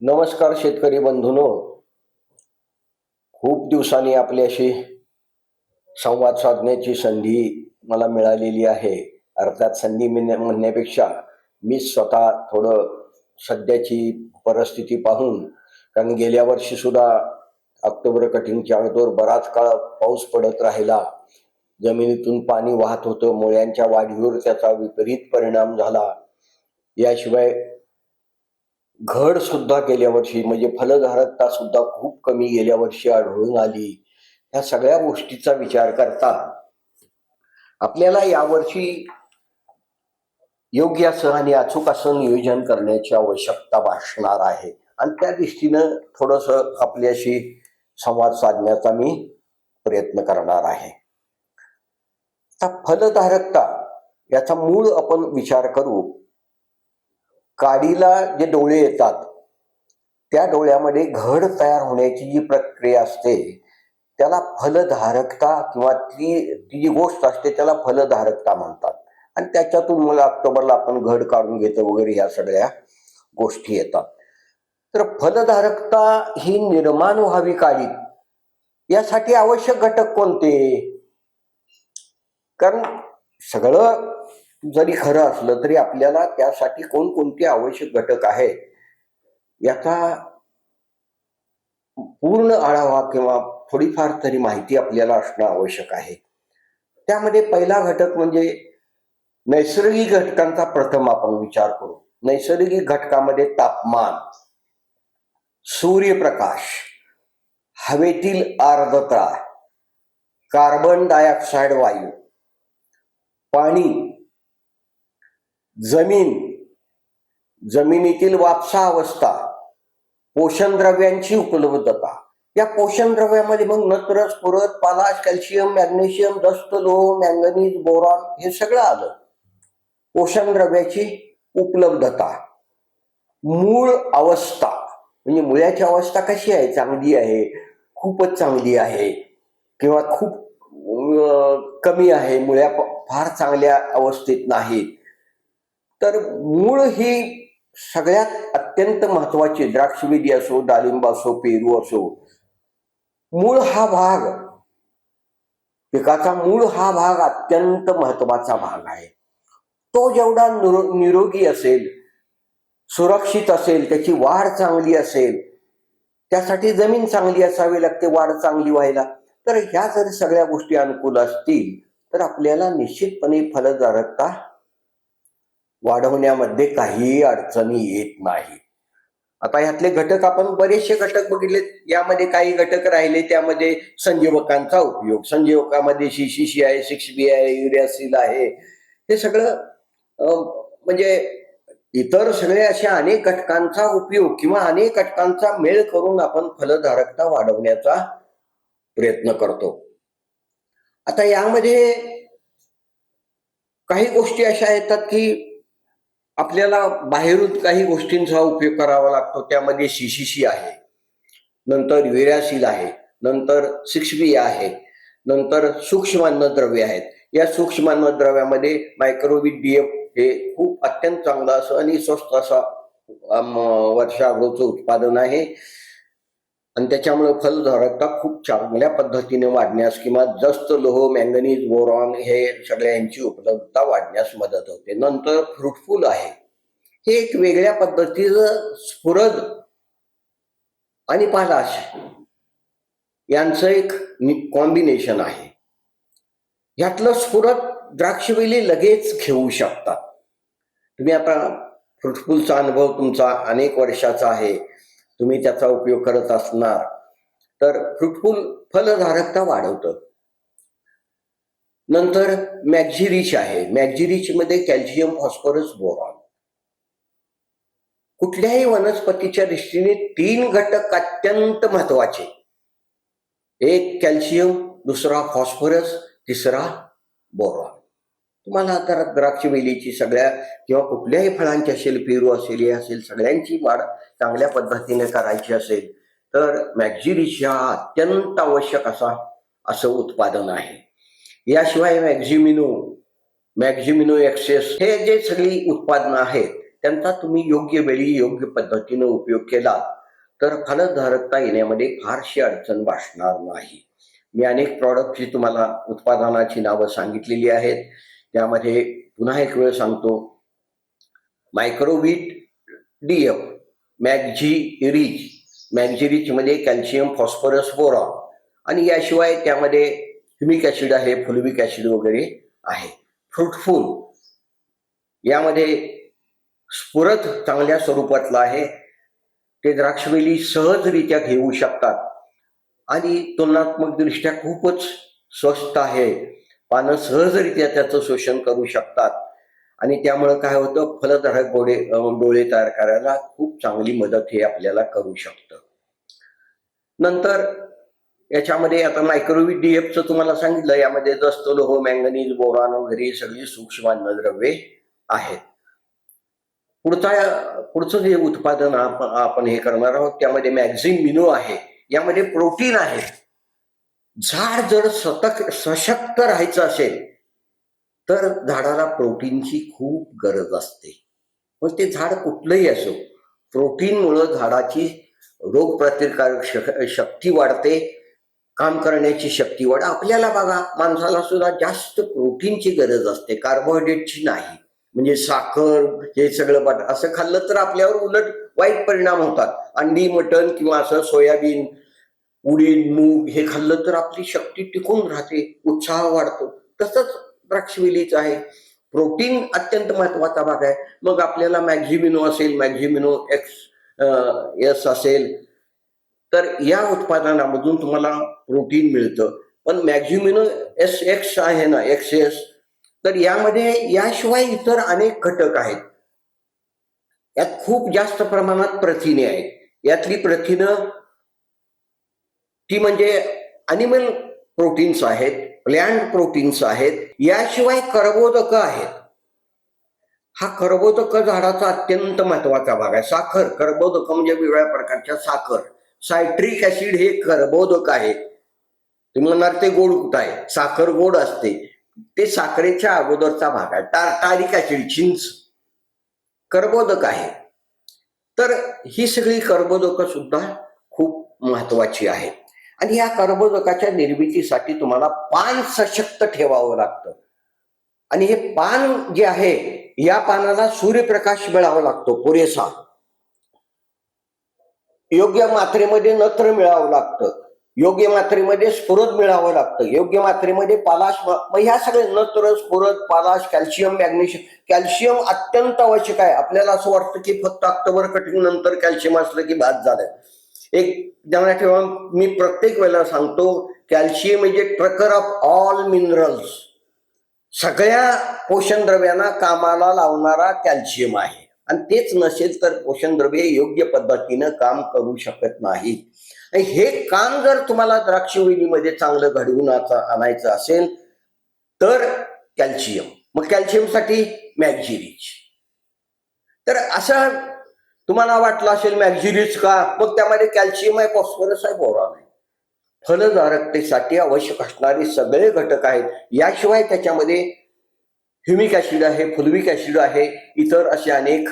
नमस्कार शेतकरी बंधूंनो. खूप दिवसांनी आपल्याशी संवाद साधण्याची संधी मला मिळालेली आहे. अर्थात संधी म्हणण्यापेक्षा मी स्वतः थोडं सध्याची परिस्थिती पाहून, कारण गेल्या वर्षी सुद्धा ऑक्टोबर कटिंगच्या अगोदर बराच काळ पाऊस पडत राहिला. जमिनीतून पाणी वाहत होतं. मुळ्यांच्या वाढीवर त्याचा विपरीत परिणाम झाला. याशिवाय घड सुद्धा गेल्या वर्षी म्हणजे फलधारकता सुद्धा खूप कमी गेल्या वर्षी आढळून आली. या सगळ्या गोष्टीचा विचार करता आपल्याला यावर्षी योग्य असं आणि अचूक असं नियोजन करण्याची आवश्यकता भासणार आहे आणि त्या दृष्टीनं थोडस आपल्याशी संवाद साधण्याचा मी प्रयत्न करणार आहे. आता फलधारकता याचा मूळ आपण विचार करू. काडीला जे डोळे येतात त्या डोळ्यामध्ये घड तयार होण्याची जी प्रक्रिया असते त्याला फलधारकता किंवा ती जी गोष्ट असते त्याला फलधारकता म्हणतात. आणि त्याच्यातून मग ऑक्टोबरला आपण घड काढून घेतो वगैरे ह्या सगळ्या गोष्टी येतात. तर फलधारकता ही निर्माण व्हावी काडीत यासाठी आवश्यक घटक कोणते? कारण सगळं जरी खरं असलं तरी आपल्याला त्यासाठी कोणकोणते आवश्यक घटक आहेत याचा पूर्ण आढावा किंवा थोडीफार तरी माहिती आपल्याला असणं आवश्यक आहे. त्यामध्ये पहिला घटक म्हणजे नैसर्गिक घटकांचा प्रथम आपण विचार करू. नैसर्गिक घटकामध्ये तापमान, सूर्यप्रकाश, हवेतील आर्द्रता, कार्बन डायऑक्साईड वायू, पाणी, जमिनीतील वापसा अवस्था, पोषण द्रव्यांची उपलब्धता. या पोषण द्रव्यामध्ये मग नत्र, स्फुरद, पालाश, कॅल्शियम, मॅग्नेशियम, दस्त, लोह, मॅंगनीज, बोरॉन हे सगळं आलं. पोषण द्रव्याची उपलब्धता. मूळ अवस्था म्हणजे मुळ्याची अवस्था कशी आहे? चांगली आहे, खूपच चांगली आहे किंवा खूप कमी आहे, मुळ्या फार चांगल्या अवस्थेत नाहीत. तर मूळ ही सगळ्यात अत्यंत महत्वाची. द्राक्षवेली असो, डाळिंब असो, पेरू असो, मूळ हा भाग, पिकाचा मूळ हा भाग अत्यंत महत्वाचा भाग आहे. तो जेवढा निरोगी असेल, सुरक्षित असेल, त्याची वाढ चांगली असेल, त्यासाठी जमीन चांगली असावी लागते वाढ चांगली व्हायला. तर ह्या जर सगळ्या गोष्टी अनुकूल असतील तर आपल्याला निश्चितपणे फलधारकता वाढवण्यामध्ये काहीही अडचणी येत नाही. आता ह्यातले घटक आपण बरेचसे घटक बघितले. यामध्ये काही घटक राहिले त्यामध्ये संजीवकांचा उपयोग. संजीवकामध्ये CCC आहे, 6B आहे, युरियासिल आहे. हे सगळं म्हणजे इतर सगळे अशा अनेक घटकांचा उपयोग किंवा अनेक घटकांचा मेळ करून आपण फलधारकता वाढवण्याचा प्रयत्न करतो. आता यामध्ये काही गोष्टी अशा येतात की आपल्याला बाहेरून काही गोष्टींचा उपयोग करावा लागतो. त्यामध्ये CCC आहे, नंतर युरियासिल आहे, नंतर 6B आहे, नंतर सूक्ष्म अन्नद्रव्य आहेत. या सूक्ष्म अन्नद्रव्यामध्ये मायक्रोबिट DF हे खूप अत्यंत चांगलं असं आणि स्वस्त असा वर्षागोचं उत्पादन आहे आणि त्याच्यामुळे फलधारकता खूप चांगल्या पद्धतीने वाढण्यास किंवा जास्त लोह, मॅंगनीज, बोरॉन हे सगळ्यांची उपलब्धता वाढण्यास मदत होते. नंतर फ्रुटफुल आहे. हे एक वेगळ्या पद्धतीचं स्फुरद आणि पालाश यांचं एक कॉम्बिनेशन आहे. यातलं स्फुरद द्राक्षवेली लगेच घेऊ शकतात. तुम्ही आता फ्रुटफुलचा अनुभव तुमचा अनेक वर्षाचा आहे, तुम्ही त्याचा उपयोग करत असणार. तर फ्रुटफुल फलधारकता वाढवतं. नंतर मॅक्झिरिच आहे. मॅक्झिरिच मध्ये कॅल्शियम, फॉस्फरस, बोरॉन. कुठल्याही वनस्पतीच्या दृष्टीने 3 घटक अत्यंत महत्वाचे. एक कॅल्शियम, दुसरा फॉस्फरस, तिसरा बोरॉन. तुम्हाला आता द्राक्षवेलीची सगळ्या किंवा कुठल्याही फळांची असेल, पेरू असेल, हे असेल, सगळ्यांची वाढ चांगल्या पद्धतीने करायची असेल तर मॅक्झिरिच हा अत्यंत आवश्यक असं उत्पादन आहे. याशिवाय मॅक्झिमिनो एक्सेस हे जे सगळी उत्पादनं आहेत त्यांचा तुम्ही योग्य वेळी योग्य पद्धतीने उपयोग केला तर फलधारकता येण्यामध्ये फारशी अडचण भासणार नाही. मी अनेक प्रॉडक्टची तुम्हाला उत्पादनाची नावं सांगितलेली आहेत. त्यामध्ये पुन्हा एक वेळ सांगतो, मायक्रोवीट डीएफ, मॅग्झी रिच मध्ये कॅल्शियम, फॉस्फरस, बोरॉन, आणि याशिवाय त्यामध्ये ह्युमिक ऍसिड आहे, फुलविक ऍसिड वगैरे आहे. फ्रुटफुल यामध्ये स्फुरत चांगल्या स्वरूपातलं आहे. ते द्राक्षवेली सहजरित्या घेऊ शकतात आणि तुलनात्मक दृष्ट्या खूपच स्वस्त आहे. पानं सहजरित्या त्याचं शोषण करू शकतात आणि त्यामुळे काय होतं, फलधारक डोळे तयार करायला खूप चांगली मदत हे आपल्याला करू शकतं. नंतर याच्यामध्ये आता मायक्रोवीट डीएफचं तुम्हाला सांगितलं, यामध्ये जस्त लोह, मॅंगनीज, बोरॉन वगैरे सगळी सूक्ष्म अन्नद्रव्ये आहेत. पुढचं जे उत्पादन आपण हे करणार आहोत त्यामध्ये मॅक्झिमिनो आहे. यामध्ये प्रोटीन आहे. झाड जर सशक्त राहायचं असेल तर झाडाला प्रोटीनची खूप गरज असते. पण ते झाड कुठलंही असो, प्रोटीनमुळं झाडाची रोगप्रतिकारक शक्ती वाढते, काम करण्याची शक्ती वाढते. आपल्याला बघा, माणसाला सुद्धा जास्त प्रोटीनची गरज असते, कार्बोहायड्रेटची नाही. म्हणजे साखर हे सगळं असं खाल्लं तर आपल्यावर उलट वाईट परिणाम होतात. अंडी, मटण किंवा असं सोयाबीन, उडीद, मूग हे खाल्लं तर आपली शक्ती टिकून राहते, उत्साह वाढतो. तसंच द्राक्षवेलीच आहे. प्रोटीन अत्यंत महत्वाचा भाग आहे. मग आपल्याला मॅक्झिमिनो असेल, मॅक्झिमिनो एक्स असेल, तर या उत्पादनामधून तुम्हाला प्रोटीन मिळतं. पण मॅक्झिमिनो एक्स आहे ना, एक्सएस, तर यामध्ये याशिवाय इतर अनेक घटक आहेत. यात खूप जास्त प्रमाणात प्रथिने आहेत. यातली प्रथिनं ती म्हणजे अॅनिमल प्रोटीन्स आहेत, प्लॅन्ट प्रोटीन्स आहेत. याशिवाय कर्बोदक आहेत. हा कर्बोदक झाडाचा अत्यंत महत्वाचा भाग आहे. साखर, कर्बोदक म्हणजे वेगवेगळ्या प्रकारच्या साखर. सायट्रिक ऍसिड हे कर्बोदक आहे. तुम्ही म्हणणार ते गोड कुठं आहे? साखर गोड असते, ते साखरेच्या अगोदरचा भाग आहे. टार्टारिक ऍसिड, चिंच, कर्बोदक आहे. तर ही सगळी कर्बोदक सुद्धा खूप महत्वाची आहेत. आणि या कर्बोदकाच्या निर्मितीसाठी तुम्हाला पान सशक्त ठेवावं लागतं. आणि हे पान जे आहे, या पानाला सूर्यप्रकाश मिळावा लागतो पुरेसा. योग्य मात्रेमध्ये नत्र मिळावं लागतं, योग्य मात्रेमध्ये स्फुरद मिळावं लागतं, योग्य मात्रेमध्ये पालाश. ह्या सगळे नत्र, स्फुरद, पालाश, कॅल्शियम, मॅग्नेशियम. कॅल्शियम अत्यंत आवश्यक आहे. आपल्याला असं वाटतं की फक्त ऑक्टोबर कटिंग नंतर कॅल्शियम असलं की बाद झालं. एक ध्यानात ठेवा, मी प्रत्येक वेळेला सांगतो, calcium is a trucker of all minerals. सगळ्या पोषण द्रव्यांना कामाला लावणारा कॅल्शियम आहे. आणि तेच नसेल तर पोषण द्रव्ये योग्य पद्धतीनं काम करू शकत नाहीत. हे काम जर तुम्हाला द्राक्षवेलीमध्ये चांगलं घडवून आणायचं असेल तर कॅल्शियम. मग कॅल्शियमसाठी मॅग्झी रिच. तर असं तुम्हाला वाटलं असेल मॅग्झी रिच का? मग त्यामध्ये कॅल्शियम आहे, फॉस्फरस आहे, बोरॉन आहे. फलधारकतेसाठी आवश्यक असणारे सगळे घटक आहेत. याशिवाय त्याच्यामध्ये ह्युमिक ऍसिड आहे, फुलविक ऍसिड आहे, इतर असे अनेक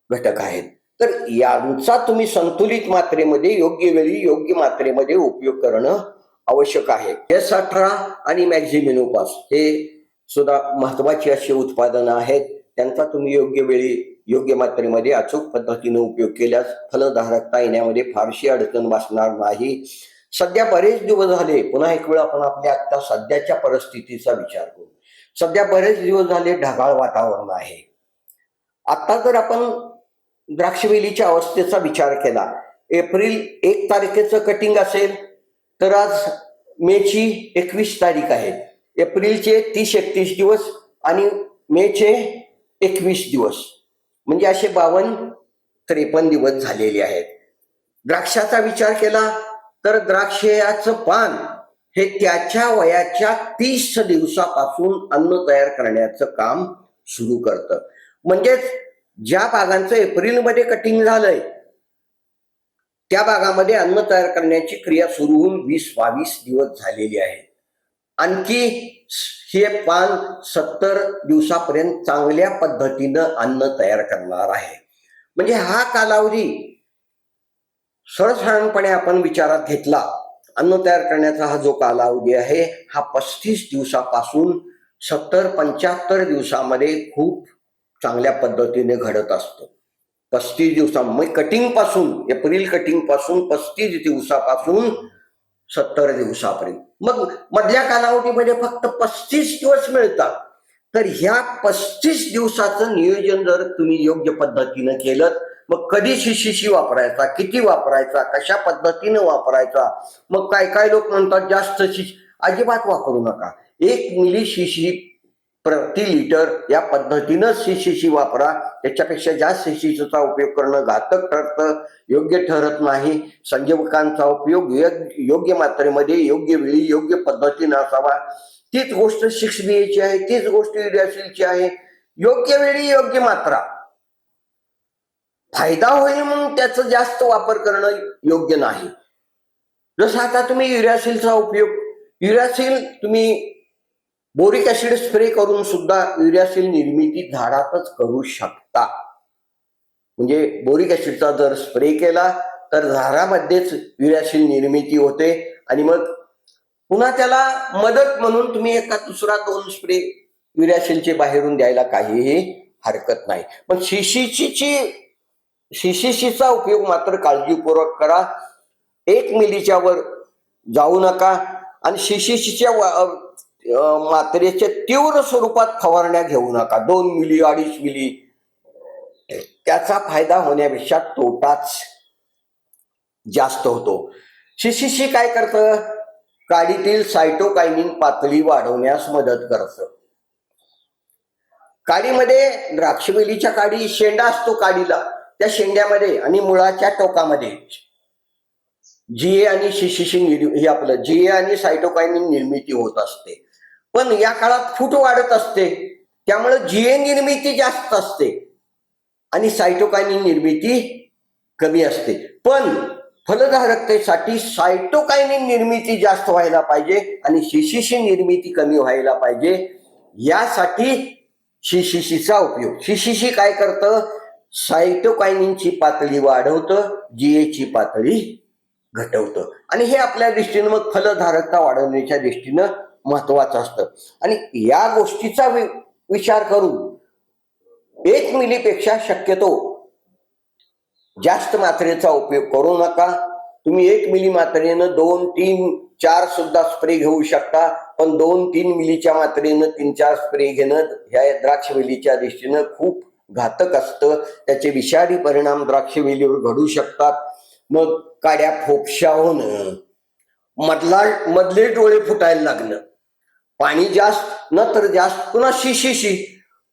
घटक आहेत. तर यांचा तुम्ही संतुलित मात्रेमध्ये योग्य वेळी योग्य मात्रेमध्ये उपयोग करणं आवश्यक आहे. S18 आणि मॅक्झिमिनोपास हे सुद्धा महत्वाची अशी उत्पादनं आहेत. त्यांचा तुम्ही योग्य वेळी योग्य मात्रेमध्ये अचूक पद्धतीने उपयोग केल्यास फलधारकता येण्यामध्ये फारशी अडचण भासणार नाही. सध्या बरेच दिवस झाले, पुन्हा एक वेळ आपण आपल्या आता सध्याच्या परिस्थितीचा विचार करू. सध्या बरेच दिवस झाले ढगाळ वातावरण आहे. आता जर आपण द्राक्षवेलीच्या अवस्थेचा विचार केला, एप्रिल 1 तारखेचं कटिंग असेल तर आज मेची 21 तारीख आहे. एप्रिलचे 30-31 दिवस आणि मेचे 21 दिवस, म्हणजे असे 52-53 दिवस झालेले आहेत. द्राक्षाचा विचार केला तर द्राक्षाचं पान हे त्याच्या वयाच्या 30 दिवसापासून अन्न तयार करण्याचं काम सुरू करतं. म्हणजेच ज्या बागांचं एप्रिलमध्ये कटिंग झालंय त्या बागामध्ये अन्न तयार करण्याची क्रिया सुरू होऊन 20-22 दिवस झालेली आहे. आणखी हे पान 70 दिवसापर्यंत चांगल्या पद्धतीनं अन्न तयार करणार आहे. म्हणजे हा कालावधी सर्वसाधारणपणे आपण विचारात घेतला, अन्न तयार करण्याचा हा जो कालावधी आहे हा 35 दिवसापासून 70-75 दिवसामध्ये खूप चांगल्या पद्धतीने घडत असतो. 35 दिवसामध्ये कटिंग पासून, एप्रिल कटिंग पासून 35 दिवसापासून 70 दिवसापर्यंत. मग मधल्या कालावधीमध्ये फक्त 35 दिवस मिळतात. तर ह्या 35 दिवसाचं नियोजन जर तुम्ही योग्य पद्धतीनं केलं, मग कधी शिशीशी वापरायचा, किती वापरायचा, कशा पद्धतीनं वापरायचा. मग काय लोक म्हणतात जास्त शिशी, अजिबात वापरू नका. 1 मिली शिशी प्रति लिटर या पद्धतीनं शिशी वापरा. त्याच्यापेक्षा जास्त शिशीचा उपयोग करणं घातक ठरतं, योग्य ठरत नाही. संजीवकांचा उपयोग योग्य मात्रेमध्ये, योग्य वेळी, योग्य पद्धतीनं असावा. तीच गोष्ट 6 BA आहे, तीच गोष्ट युरियासिलची आहे. योग्य वेळी योग्य मात्रा. फायदा होईल म्हणून त्याचा जास्त वापर करणं योग्य नाही. जसं आता तुम्ही युरियासिलचा उपयोग, युरियासिल तुम्ही बोरिक ऍसिड स्प्रे करून सुद्धा युरियासिल निर्मिती झाडातच करू शकता. म्हणजे बोरिक ऍसिडचा जर स्प्रे केला तर झाडामध्येच युरियासिल निर्मिती होते आणि मग पुन्हा त्याला मदत म्हणून तुम्ही एका दुसरा 2 स्प्रे युरियासिलचे बाहेरून द्यायला काहीही हरकत नाही. पण शिशीचा उपयोग मात्र काळजीपूर्वक करा. 1 मिलीच्या वर जाऊ नका आणि शिशीच्या मात्रेच्या तीव्र स्वरूपात फवारण्या घेऊ नका. 2 मिली, 2.5 मिली, त्याचा फायदा होण्यापेक्षा तोटाच जास्त होतो. शिशी काय करतं, काडीतील सायटोकायनिन पातळी वाढवण्यास मदत करतं. काडीमध्ये द्राक्षवेलीच्या काडी शेंडा असतो काडीला, त्या शेंड्यामध्ये आणि मुळाच्या टोकामध्ये जीए आणि शिशीशी हे आपलं जीए आणि सायटोकायनिन निर्मिती होत असते. पण या काळात फूट वाढत असते, त्यामुळे जीए निर्मिती जास्त असते आणि सायटोकायनिन निर्मिती कमी असते. पण फलधारकतेसाठी सायटोकायनिन निर्मिती जास्त व्हायला पाहिजे आणि शिशीची निर्मिती कमी व्हायला पाहिजे. यासाठी शिशीचा उपयोग. शिशी काय करतं, सायटोकायनिनची पातळी वाढवतं, जीएची पातळी घटवतं आणि हे आपल्या दृष्टीनं मग फलधारकता वाढवण्याच्या दृष्टीनं महत्वाचं असतं. आणि या गोष्टीचा विचार करून 1 मिलीपेक्षा शक्यतो जास्त मात्रेचा उपयोग करू नका. तुम्ही 1 मिली मात्रेनं 2, 3, 4 सुद्धा स्प्रे घेऊ शकता. पण 2-3 मिलीच्या मात्रेनं 3-4 स्प्रे घेणं ह्या द्राक्षवेलीच्या दृष्टीनं खूप घातक असतं. त्याचे विषारी परिणाम द्राक्षवेलीवर घडू शकतात. मग काड्या फोपशा होणं, मधले डोळे फुटायला लागणं, पाणी जास्त नत्र जास्त, पुन्हा शिशीशी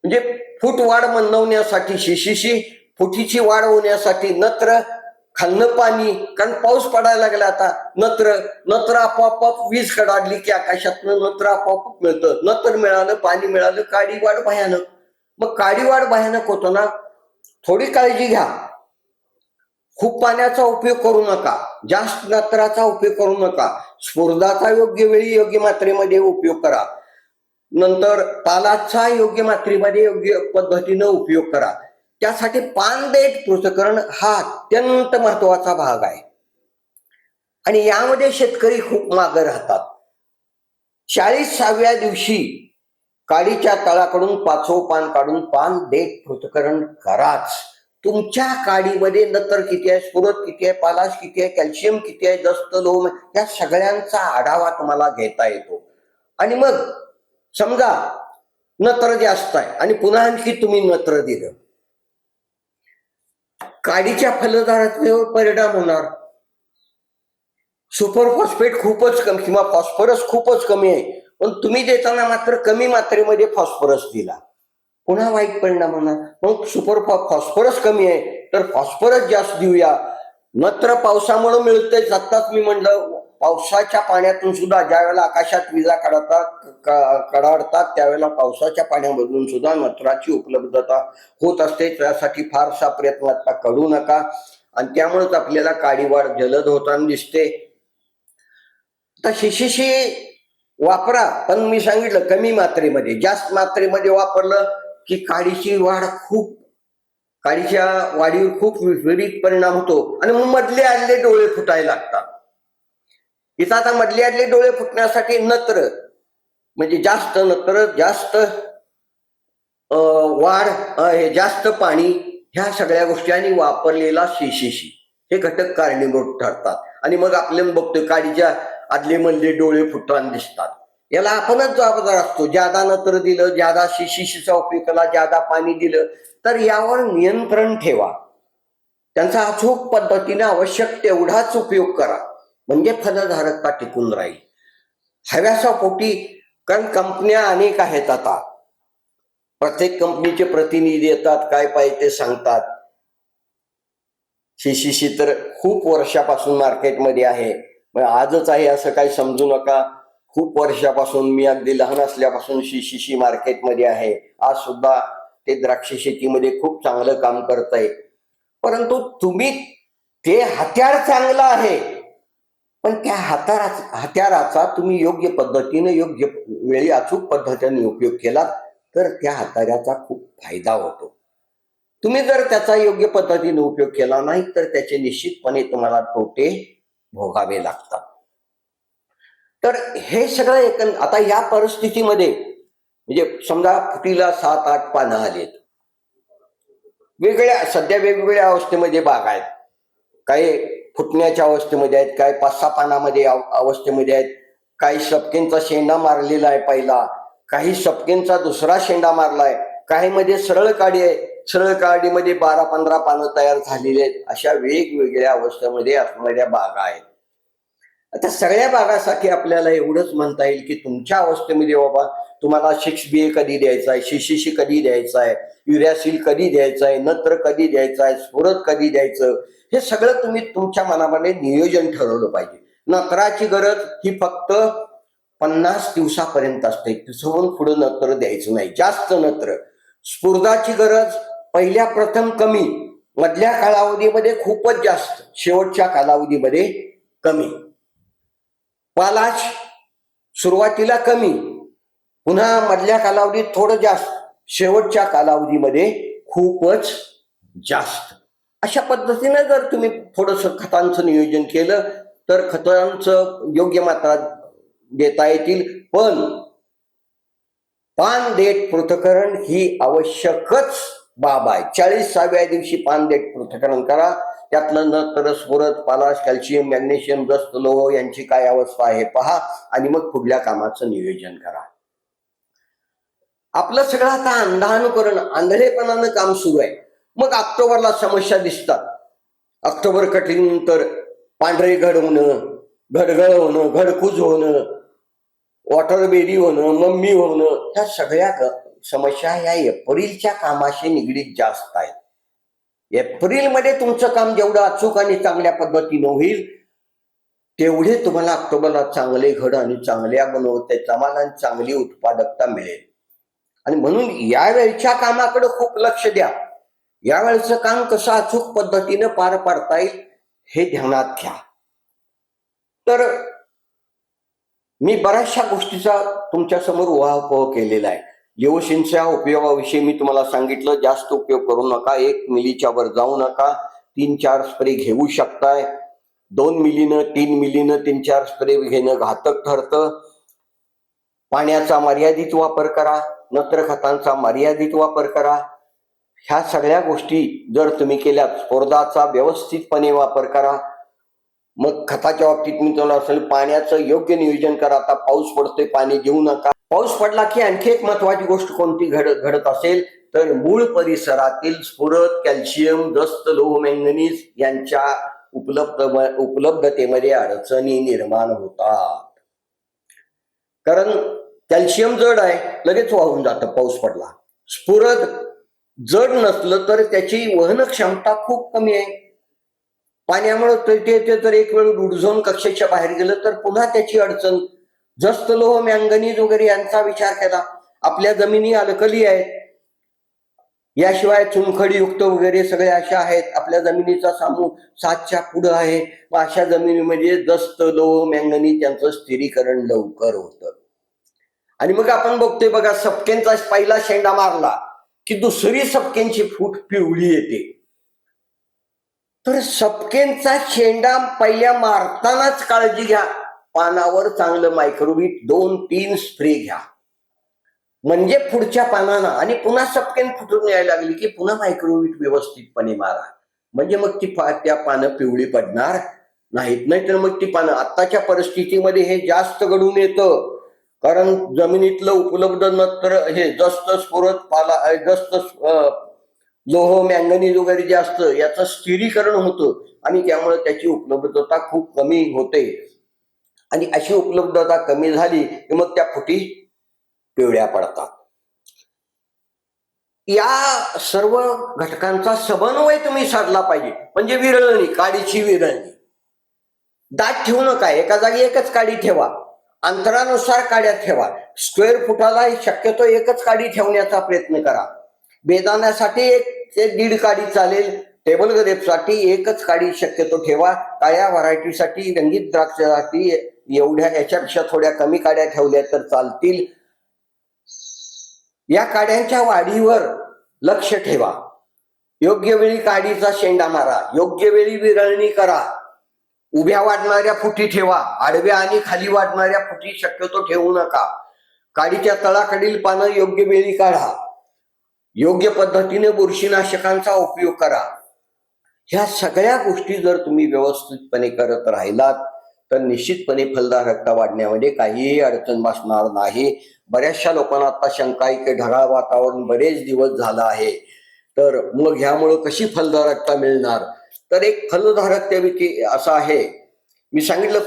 म्हणजे फूट वाढ मंदवण्यासाठी शिशीशी, फुटीची वाढ होण्यासाठी नत्र, खाल्लं पाणी, कारण पाऊस पडायला लागला आता, नत्र आपोआप वीज कडाडली की आकाशातनं नत्र आपोआप मिळतं. नत्र मिळालं, पाणी मिळालं, काडी वाढ भयानक. मग काडी वाढ भयानक होतो ना, थोडी काळजी घ्या. खूप पाण्याचा उपयोग करू नका, जास्त नत्राचा उपयोग करू नका. स्फुरदाचा योग्य वेळी योग्य मात्रेमध्ये उपयोग करा. नंतर तालाचा योग्य मात्रेमध्ये योग्य पद्धतीनं उपयोग करा. त्यासाठी पानदेठ पृथक्करण हा अत्यंत महत्वाचा भाग आहे आणि यामध्ये शेतकरी खूप मागे राहतात. 40व्या दिवशी काडीच्या तळाकडून 5वं पान काढून पानदेठ पृथक्करण कराच. तुमच्या काडीमध्ये नत्र किती आहे, स्फुरद किती आहे, पालाश किती आहे, कॅल्शियम किती आहे, दस्त, लोम, या सगळ्यांचा आढावा तुम्हाला घेता येतो. आणि मग समजा नत्र जास्त आहे आणि पुन्हा आणखी तुम्ही नत्र दिलं, काडीच्या फलधारकतेवर परिणाम होणार. सुपर फॉस्फेट खूपच कमी किंवा फॉस्फरस खूपच कमी आहे, पण तुम्ही देताना मात्र कमी मात्रेमध्ये फॉस्फरस दिला, पुन्हा वाईट परिणाम होणार. मग फॉस्फरस कमी आहे तर फॉस्फरस जास्त देऊया. नत्र पावसामुळे मिळतंय. आत्ताच मी म्हणलं, पावसाच्या पाण्यातून सुद्धा ज्या वेळेला आकाशात विजा कडाडतात त्यावेळेला पावसाच्या पाण्यामधून सुद्धा नत्राची उपलब्धता होत असते. त्यासाठी फारसा प्रयत्न आता करू नका आणि त्यामुळेच आपल्याला काडी वाढ जलद होताना दिसते. तर शिशीशी वापरा, पण मी सांगितलं कमी मात्रेमध्ये. जास्त मात्रेमध्ये वापरलं की काडीची वाढ खूप काडीच्या वाढीवर खूप विपरीत परिणाम होतो आणि मग मधले आलेले डोळे फुटायला लागतात. इथं आता मधले आलेले डोळे फुटण्यासाठी नत्र म्हणजे जास्त नत्र, जास्त वाढ, हे जास्त पाणी, ह्या सगळ्या गोष्टी आणि वापरलेला सीसीसी हे घटक कारणीभूत ठरतात. आणि मग आपल्याला बघतोय काडीच्या आदले मधले डोळे फुटताना दिसतात. याला आपणच जबाबदार असतो. ज्यादा नत्र दिलं, ज्यादा सीसीसीचा उपयोग केला, ज्यादा पाणी दिलं तर यावर नियंत्रण ठेवा. त्यांचा अचूक पद्धतीने आवश्यक तेवढाच उपयोग करा म्हणजे फलधारकता टिकून राहील. हव्यासा पोटी, कारण कंपन्या अनेक आहेत आता, प्रत्येक कंपनीचे प्रतिनिधी येतात, काय पाहिजे ते सांगतात. सीसीसी तर खूप वर्षापासून मार्केटमध्ये आहे, आजच आहे असं काही समजू नका. खूप वर्षापासून, मी अगदी लहान असल्यापासून सीसीसी मार्केटमध्ये आहे. आज सुद्धा ते द्राक्ष शेतीमध्ये खूप चांगलं काम करत आहे. परंतु तुम्ही, ते हत्यार चांगलं आहे, पण त्या हत्याराचा तुम्ही योग्य पद्धतीने, योग्य वेळी, अचूक पद्धतीने उपयोग केला तर त्या हत्याराचा खूप फायदा होतो. तुम्ही जर त्याचा योग्य पद्धतीने उपयोग केला नाही तर त्याचे निश्चितपणे तुम्हाला तोटे भोगावे लागतात. तर हे सगळं आता या परिस्थितीमध्ये, म्हणजे समजा फुटीला 7-8 पानं आलेत, सध्या वेगवेगळ्या अवस्थेमध्ये बाग आहेत. काही फुटण्याच्या अवस्थेमध्ये आहेत, काही 5-6 पानामध्ये अवस्थेमध्ये आहेत, काही सपकेंचा शेंडा मारलेला आहे पहिला, काही सपकेंचा दुसरा शेंडा मारलाय, काही मध्ये सरळ काडी आहे, सरळ काडीमध्ये 12-15 पानं तयार झालेली आहेत. अशा वेगवेगळ्या अवस्थेमध्ये असणाऱ्या बागा आहेत. आता सगळ्या बागासाठी आपल्याला एवढंच म्हणता येईल की तुमच्या अवस्थेमध्ये बाबा तुम्हाला 6BA कधी द्यायचा आहे, सीसीसी कधी द्यायचा आहे, युरियासिल कधी द्यायचा आहे, नत्र कधी द्यायचा आहे, स्फुरद कधी द्यायचं, हे सगळं तुम्ही तुमच्या मनामध्ये नियोजन ठरवलं पाहिजे. नत्राची गरज ही फक्त 50 दिवसापर्यंत असते, तिथून पुढे नत्र द्यायचं नाही, जास्त नत्र. स्फुरदाची गरज पहिल्या प्रथम कमी, मधल्या कालावधीमध्ये खूपच जास्त, शेवटच्या कालावधीमध्ये कमी. पालाश सुरुवातीला कमी, पुन्हा मधल्या कालावधीत थोडं जास्त, शेवटच्या कालावधीमध्ये खूपच जास्त. अशा पद्धतीने जर तुम्ही थोडस खतांचं नियोजन केलं तर खतांचं योग्य मात्रा देता येतील. पण पान देठ पृथक्करण ही आवश्यकच बाब आहे. 40व्या दिवशी पान देठ पृथक्करण करा. त्यातलं नत्र, स्फुरद, पालाश, कॅल्शियम, मॅग्नेशियम, जस्त, लोह यांची काय अवस्था आहे पहा आणि मग पुढल्या कामाचं नियोजन करा. आपलं सगळं आता अंधानुकरण, आंधळेपणानं काम सुरू आहे. मग ऑक्टोबरला समस्या दिसतात. ऑक्टोबर कटिंगनंतर पांढरे घड होणं, घडगळ होणं, घडकूज होणं, वॉटरबेरी होणं, मम्मी होणं, ह्या सगळ्या समस्या ह्या एप्रिलच्या कामाशी निगडीत जास्त आहेत. एप्रिलमध्ये तुमचं काम जेवढं अचूक आणि चांगल्या पद्धतीनं होईल तेवढे तुम्हाला ऑक्टोबरला चांगले घड आणि चांगल्या गुणवत्तेचा माल आणि चांगली उत्पादकता मिळेल. आणि म्हणून यावेळच्या कामाकडे खूप लक्ष द्या. यावेळचं काम कसं अचूक पद्धतीनं पार पाडता येईल हे ध्यानात घ्या. तर मी बऱ्याचशा गोष्टीचा तुमच्या समोर उहापोह केलेला आहे. लिओसिनच्या उपयोगाविषयी मी तुम्हाला सांगितलं, जास्त उपयोग करू नका, 1 मिलीच्या वर जाऊ नका, 3-4 स्प्रे घेऊ शकताय. 2 मिलीनं 3 मिलीनं 3-4 स्प्रे घेणं घातक ठरतं. पाण्याचा मर्यादित वापर करा, नत्र खतांचा मर्यादित वापर करा. ह्या सगळ्या गोष्टी जर तुम्ही केल्यात, स्फुरदाचा व्यवस्थितपणे वापर करा. मग खताच्या बाबतीत मी तुम्हाला असेल, पाण्याचं योग्य नियोजन करा. आता पाऊस पडतोय, पाणी घेऊ नका. पाऊस पडला की आणखी एक महत्वाची गोष्ट कोणती घडत असेल तर मूळ परिसरातील स्फुरद, कॅल्शियम, जस्त, लोह, मॅंगनीज यांच्या उपलब्धतेमध्ये अडचणी निर्माण होतात. कारण कॅल्शियम जड आहे, लगेच वाहून जातं पाऊस पडला. स्फुरद जड नसलं तर त्याची वहन क्षमता खूप कमी आहे. पाण्यामुळे ते जर एक वेळ रुडझोन कक्षेच्या बाहेर गेलं तर पुन्हा त्याची अडचण. जस्त, लोह, मॅंगनीज वगैरे यांचा विचार केला, आपल्या जमिनी अल्कली आहेत, याशिवाय चुनखडीयुक्त वगैरे सगळे अशा आहेत. आपल्या जमिनीचा सामू 7च्या पुढं आहे. मग अशा जमिनीमध्ये जस्त, लोह, मॅंगनीज यांचं स्थिरीकरण लवकर होतं. आणि मग आपण बघतोय बघा, सपकेंचा पहिला शेंडा मारला की दुसरी सपकेंची फूट पिवळी येते. तर सपकेंचा शेंडा पहिल्या मारतानाच काळजी घ्या. पानावर चांगलं मायक्रोबीट 2-3 स्प्रे घ्या, म्हणजे पुढच्या पानांना आणि पुन्हा सपकेन फुटून यायला लागली की पुन्हा मायक्रोबीट व्यवस्थितपणे मारा, म्हणजे मग त्या पानं पिवळी पडणार नाहीत. नाहीतर मग ती पानं आत्ताच्या परिस्थितीमध्ये हे जास्त घडून येतं, कारण जमिनीतलं उपलब्ध नत्र हे जस्त स्फुरत पाला जस्त लोह मॅंगनीज वगैरे जे असतं याचं स्थिरीकरण होतं आणि त्यामुळे त्याची उपलब्धता खूप कमी होते. आणि अशी उपलब्धता कमी झाली की मग त्या फुटी पिवळ्या पडतात. या सर्व घटकांचा समन्वय तुम्ही साधला पाहिजे. म्हणजे विरळणी, काडीची विरळणी. दाट ठेवू नका, एका जागी एकच काडी ठेवा, अंतरानुसार काड्या ठेवा. स्क्वेअर फुटाला शक्यतो एकच काडी ठेवण्याचा प्रयत्न करा. बेदाण्यासाठी 1-1.5 काडी चालेल. टेबल ग्रेपसाठी एकच काडी शक्यतो ठेवा. काळ्या व्हरायटीसाठी, रंगीत द्राक्षासाठी एवढ्या याच्यापेक्षा थोड्या कमी काड्या ठेवल्या तर चालतील. या काड्यांच्या वाढीवर लक्ष ठेवा. योग्य वेळी काडीचा शेंडा मारा, योग्य वेळी विरळणी करा. उभ्या वाढणाऱ्या फुटी ठेवा, आडव्या आणि खाली वाढणाऱ्या फुटी शक्यतो ठेवू नका. काडीच्या तळाकडील पानं योग्य वेळी काढा. योग्य पद्धतीने बुरशीनाशकांचा उपयोग करा. ह्या सगळ्या गोष्टी जर तुम्ही व्यवस्थितपणे करत राहिलात तर निश्चितपणे फलदारकता वाढण्यामध्ये काहीही अडचण भासणार नाही. बऱ्याचशा लोकांना आता शंका आहे की ढगाळ वातावरण बरेच दिवस झालं आहे, तर मग ह्यामुळं कशी फलदारकता मिळणार. तर एक फलधारकतेविषयी असं आहे, मी सांगितलं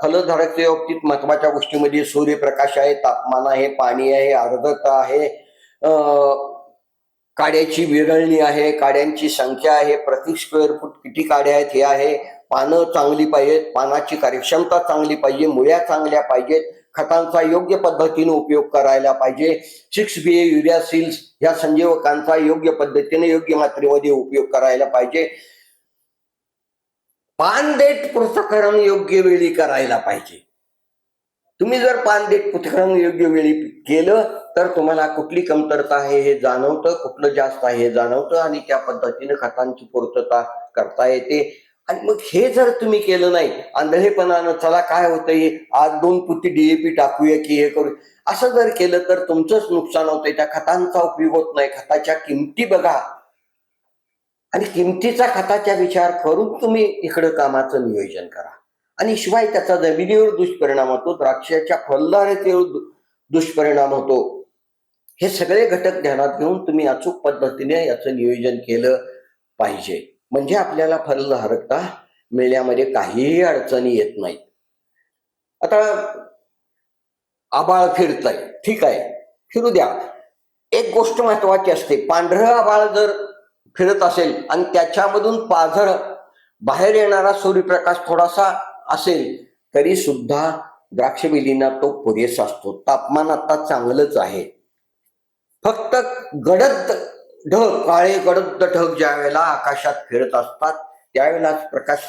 फलधारकतेच्या बाबतीत महत्वाच्या गोष्टीमध्ये सूर्यप्रकाश आहे, तापमान आहे, पाणी आहे, आर्द्रता आहे, काड्याची विरळणी आहे, काड्यांची संख्या आहे, प्रति स्क्वेअर फूट किती काड्या आहेत हे आहे. पानं चांगली पाहिजेत, पानाची कार्यक्षमता चांगली पाहिजे, मुळ्या चांगल्या पाहिजेत, खतांचा योग्य पद्धतीने उपयोग करायला पाहिजे. 6-BA युरिया सील्स ह्या संजीवकांचा योग्य पद्धतीने योग्य मात्रेमध्ये उपयोग करायला पाहिजे. पानदेठ पृथक्करण योग्य वेळी करायला पाहिजे. तुम्ही जर पानदेठ पृथक्करण योग्य वेळी केलं तर तुम्हाला कुठली कमतरता आहे हे जाणवतं, कुठलं जास्त आहे हे जाणवतं आणि त्या पद्धतीने खतांची पूर्तता करता येते. आणि मग हे जर तुम्ही केलं नाही आंधळेपणानं, चला काय होतंय आज 2 पुती DAP टाकूया की हे करू, असं जर केलं तर तुमचंच नुकसान होतंय. त्या खतांचा उपयोग होत नाही. खताच्या किमती बघा आणि किमतीचा खताचा विचार करून तुम्ही इकडं कामाचं नियोजन करा. आणि शिवाय त्याचा जमिनीवर दुष्परिणाम होतो, द्राक्षाच्या फलदारतेवर दुष्परिणाम होतो. हे सगळे घटक ध्यानात घेऊन तुम्ही अचूक पद्धतीने याचं नियोजन केलं पाहिजे, म्हणजे आपल्याला फलधारकता मिळण्यामध्ये काहीही अडचणी येत नाहीत. आता आबाळ फिरतंय, ठीक आहे, फिरू द्या. एक गोष्ट महत्वाची असते, पांढरं आबाळ जर फिरत असेल आणि त्याच्यामधून पाझर बाहेर येणारा सूर्यप्रकाश थोडासा असेल तरी सुद्धा द्राक्षवेलींना तो पुरेसा असतो. तापमान आता चांगलंच आहे. फक्त गडद ढग, काळे गडद ढग ज्या वेळेला आकाशात फिरत असतात त्यावेळेला प्रकाश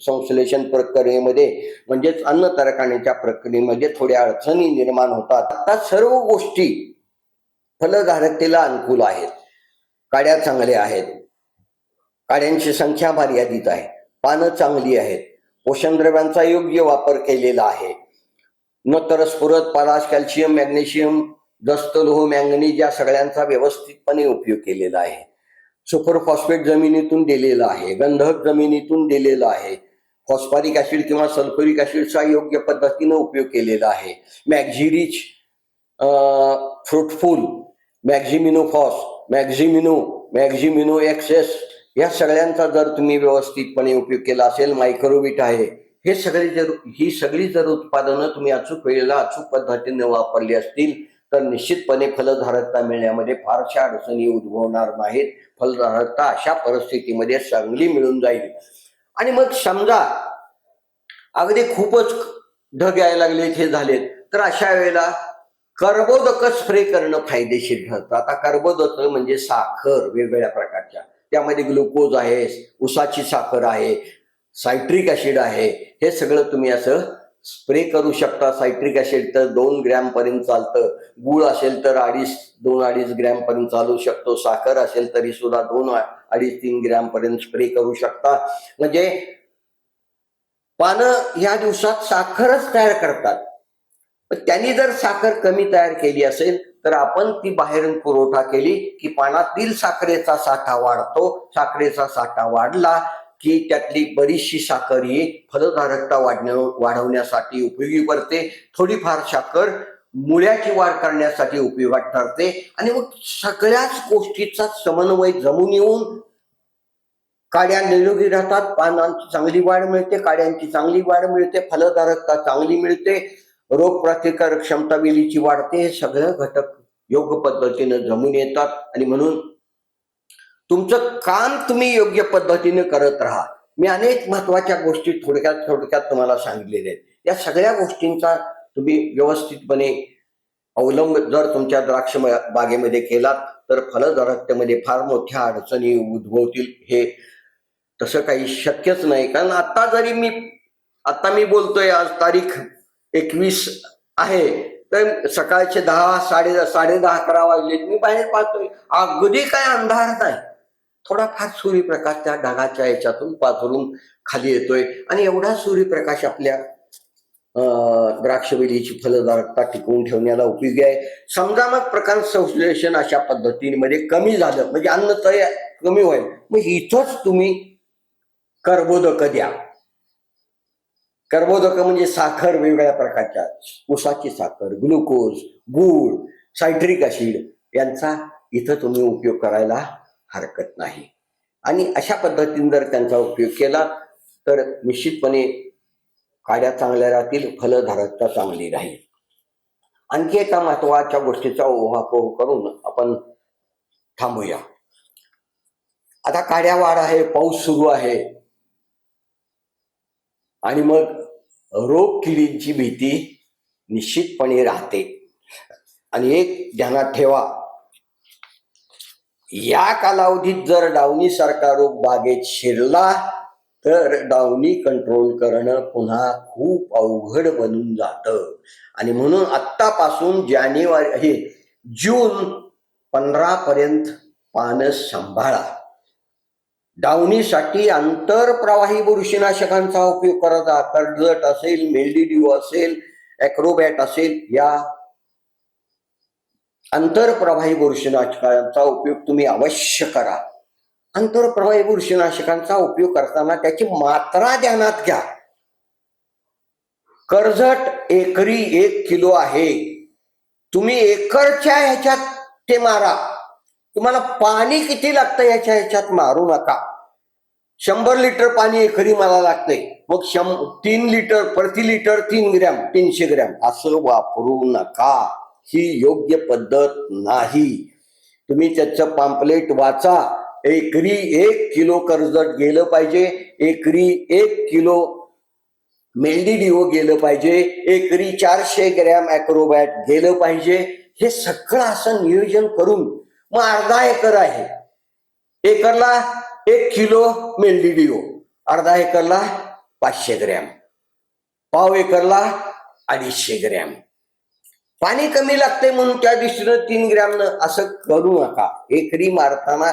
संश्लेषण प्रक्रियेमध्ये म्हणजेच अन्न तरकाण्याच्या प्रक्रियेमध्ये थोड्या अडचणी निर्माण होतात. आता सर्व गोष्टी फलधारकतेला अनुकूल आहेत. काड्या चांगल्या आहेत, काड्यांची संख्या मर्यादित आहे, पानं चांगली आहेत, पोषण द्रव्यांचा योग्य वापर केलेला आहे, नत्र स्फुरद, पालाश, कॅल्शियम, मॅग्नेशियम, जस्त लोह, मॅंगनीज या सगळ्यांचा व्यवस्थितपणे उपयोग केलेला आहे. सुपर फॉस्फेट जमिनीतून दिलेला आहे, गंधक जमिनीतून दिलेला आहे, फॉस्फरिक ऍसिड किंवा सल्फ्युरिक ऍसिडचा योग्य पद्धतीने उपयोग केलेला आहे. मॅक्झिरिच, फ्रुटफुल, मॅक्झिमिनोफॉस, मॅक्झिमिनो एक्सेस या सगळ्यांचा जर तुम्ही व्यवस्थितपणे उपयोग केला असेल, मायक्रोबीट आहे, ही सगळी जर उत्पादनं तुम्ही अचूक वेळेला अचूक पद्धतीने वापरली असतील तर निश्चितपणे फलधारकता मिळण्यामध्ये फारशा अडचणी उद्भवणार नाहीत. फलधारकता अशा परिस्थितीमध्ये चांगली मिळून जाईल. आणि मग समजा अगदी खूपच ढग यायला लागले, हे झालेत, तर अशा वेळेला कर्बोदक स्प्रे करणं फायदेशीर ठरतं. आता कर्बोदक म्हणजे साखर वेगवेगळ्या प्रकारच्या, त्यामध्ये ग्लुकोज आहे, उसाची साखर आहे, सायट्रिक ऍसिड आहे, हे सगळं तुम्ही असं स्प्रे करू शकता. सायट्रिक ऍसिड तर 2 ग्रॅम पर्यंत चालतं. गुळ असेल तर 2-2.5 ग्रॅम पर्यंत चालू शकतो. साखर असेल तरी सुद्धा 2-2.5-3 ग्रॅम पर्यंत स्प्रे करू शकता. म्हणजे पानं ह्या दिवसात साखरच तयार करतात. पण त्यांनी जर साखर कमी तयार केली असेल तर आपण ती बाहेरून पुरवठा केली की पानातील साखरेचा साठा वाढतो. साखरेचा साठा वाढला की त्यातली बरीचशी साखर ही फलधारकता वाढवण्यासाठी उपयोगी पडते. थोडीफार साखर मुळ्याची वाढ करण्यासाठी उपयोगात ठरते. आणि मग सगळ्याच गोष्टीचा समन्वय जमून येऊन काड्या निरोगी राहतात. पानांची चांगली वाढ मिळते, काड्यांची चांगली वाढ मिळते, फलधारकता चांगली मिळते, रोगप्रतिकारक क्षमता वेलीची वाढते. हे सगळं घटक योग्य पद्धतीनं जमून येतात. आणि म्हणून तुमचं काम तुम्ही योग्य पद्धतीने करत राहा. मी अनेक महत्वाच्या गोष्टी थोडक्यात तुम्हाला सांगितलेल्या आहेत. या सगळ्या गोष्टींचा तुम्ही व्यवस्थितपणे अवलंब जर तुमच्या द्राक्ष बागेमध्ये केलात तर फलधारकतेमध्ये फार मोठ्या अडचणी उद्भवतील. हे तसं काही शक्यच नाही. कारण आता मी बोलतोय, आज तारीख 21 आहे, तर सकाळचे 10-10:30-11 वाजलेत. मी बाहेर पाहतोय अगदी काय अंधार नाही. थोडाफार सूर्यप्रकाश त्या ढगाच्या याच्यातून पाझरून खाली येतोय. आणि एवढा सूर्यप्रकाश आपल्या द्राक्षवेलीची फलधारकता टिकवून ठेवण्याला उपयोगी आहे. समजा मग प्रकाश संश्लेषण अशा पद्धतीमध्ये कमी झालं, म्हणजे अन्न तयार कमी होईल, मग इथंच तुम्ही कर्बोदक द्या. कर्बोदक म्हणजे साखर वेगवेगळ्या प्रकारच्या, ऊसाची साखर, ग्लुकोज, गूळ, सायट्रिक ऍसिड यांचा इथं तुम्ही उपयोग करायला हरकत नाही. आणि अशा पद्धतीने जर त्यांचा उपयोग केला तर निश्चितपणे काड्या चांगल्या राहतील, फलधारकता चांगली राहील. आणखी एका महत्वाच्या गोष्टीचा ऊहापोह करून आपण थांबूया. आता काड्या वाढ आहे, पाऊस सुरू आहे, आणि मग रोग किडींची भीती निश्चितपणे राहते. आणि एक ध्यानात ठेवा, या कालावधीत जर डावणी सारखा रोग बागेत शिरला तर डावणी कंट्रोल करणं पुन्हा खूप अवघड बनून जातं. आणि म्हणून आत्तापासून जून 15 पर्यंत पानं सांभाळा. डावणीसाठी आंतरप्रवाही बुरशीनाशकांचा उपयोग करायचा. कर्जट असेल, मेलडीड्यू असेल, ॲक्रोबॅट असेल, या आंतरप्रवाही बुरशीनाशकांचा उपयोग तुम्ही अवश्य करा. आंतरप्रवाही बुरशीनाशकांचा उपयोग करताना त्याची मात्रा ध्यानात घ्या. कर्जट एकरी 1 किलो आहे. तुम्ही एकरच्या ह्याच्यात ते मारा. तुम्हाला पाणी किती लागतं याच्या ह्याच्यात मारू नका. 100 लिटर पाणी एकरी मला लागतंय, मग 3 लिटर प्रति लिटर 3 ग्रॅम 300 ग्रॅम असं वापरू नका. ही योग्य पद्धत नाही. तुम्ही त्याचं पॅम्पलेट वाचा. एकरी 1 किलो कर्जट गेलं पाहिजे, एकरी 1 किलो मेलडीडीओ गेलं पाहिजे, एकरी 400 ग्रॅम ॲक्रोबॅट गेलं पाहिजे. हे सगळं असं नियोजन करून मग अर्धा एकर आहे, एकरला 1 किलो मेलडीडीओ, अर्धा एकरला 500 ग्रॅम, पाव एकरला 250 ग्रॅम. पाणी कमी लागते म्हणून त्या दिवशीनं 3 ग्रॅम असं करू नका. एकरी मारताना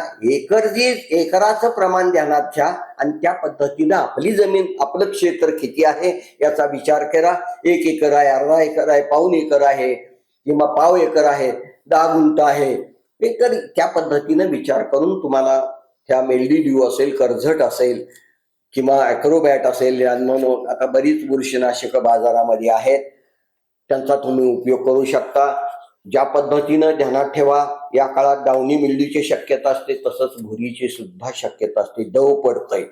एकराचं प्रमाण ध्यानात घ्या आणि त्या पद्धतीनं आपली जमीन, आपलं क्षेत्र किती आहे याचा विचार करा. 1 एकर आहे, अर्धा एकर आहे, पाऊण एकर आहे, किंवा पाव एकर आहे, 10 गुंठ आहे, एकर, त्या पद्धतीनं विचार करून तुम्हाला त्या मेलडीड्यू असेल, कर्जट असेल किंवा ॲक्रोबॅट असेल, म्हणून आता बरीच बुरशीनाशकं बाजारामध्ये आहेत, त्यांचा तुम्ही उपयोग करू शकता. ज्या पद्धतीनं ध्यानात ठेवा, या काळात डावणी मिल्ड्यूची शक्यता असते, तसंच भुरीची सुद्धा शक्यता असते. दव पडतंय,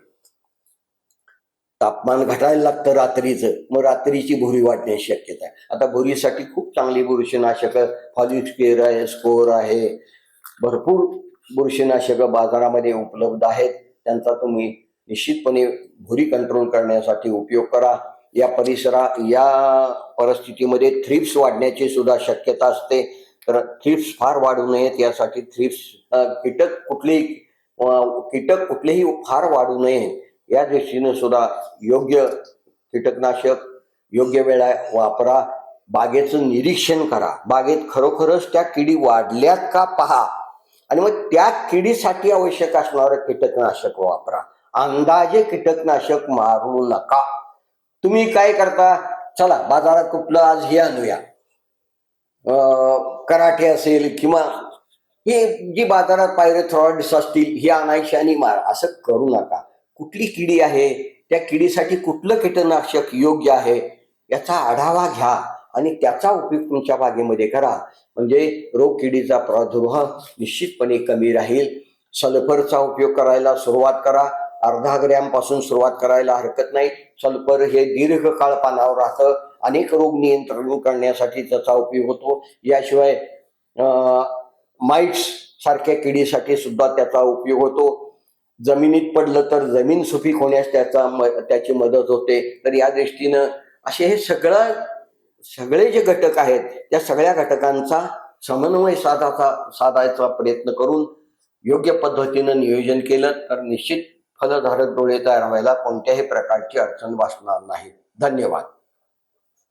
तापमान घटायला लागतं रात्रीचं, मग रात्रीची भुरी वाढण्याची शक्यता आहे. आता भुरीसाठी खूप चांगली बुरशीनाशकं, फॉलिस्केर आहे, स्कोर आहे, भरपूर बुरशीनाशकं बाजारामध्ये उपलब्ध आहेत. त्यांचा तुम्ही निश्चितपणे भुरी कंट्रोल करण्यासाठी उपयोग करा. या परिस्थितीमध्ये थ्रिप्स वाढण्याची सुद्धा शक्यता असते. तर थ्रिप्स फार वाढू नयेत यासाठी कीटक कुठलेही फार वाढू नये या दृष्टीने सुद्धा योग्य कीटकनाशक योग्य वेळा वापरा, बागेचं निरीक्षण करा, बागेत खरोखरच त्या किडी वाढल्यात का पहा, आणि मग त्या किडीसाठी आवश्यक असणारं कीटकनाशक वापरा. अंदाजे कीटकनाशक मारू नका. तुम्ही काय करता, चला बाजारात कुठलं आज हे आणूया, कराटे असेल किंवा हे जी बाजारात पायरेथ्रॉइड्स असतील ही आणायची आणि मार, असं करू नका. कुठली किडी आहे, त्या किडीसाठी कुठलं कीटकनाशक योग्य आहे याचा आढावा घ्या आणि त्याचा उपयोग तुमच्या बागेमध्ये करा. म्हणजे रोग किडीचा प्रादुर्भाव निश्चितपणे कमी राहील. सल्फरचा उपयोग करायला सुरुवात करा. अर्धा ग्रॅम पासून सुरुवात करायला हरकत नाही. सल्फर हे दीर्घकाळ पानावर राहतं, अनेक रोग नियंत्रण करण्यासाठी त्याचा उपयोग होतो. याशिवाय माइट्स सारख्या किडीसाठी सुद्धा त्याचा उपयोग होतो. जमिनीत पडलं तर जमीन सुपीक होण्यास त्याची मदत होते. तर या दृष्टीनं असे हे सगळे जे घटक आहेत त्या सगळ्या घटकांचा समन्वय साधायचा प्रयत्न करून योग्य पद्धतीनं नियोजन केलं तर निश्चित फलधारक डोळे तयार व्हायला कोणत्याही प्रकारची अडचण भासणार नाही. धन्यवाद.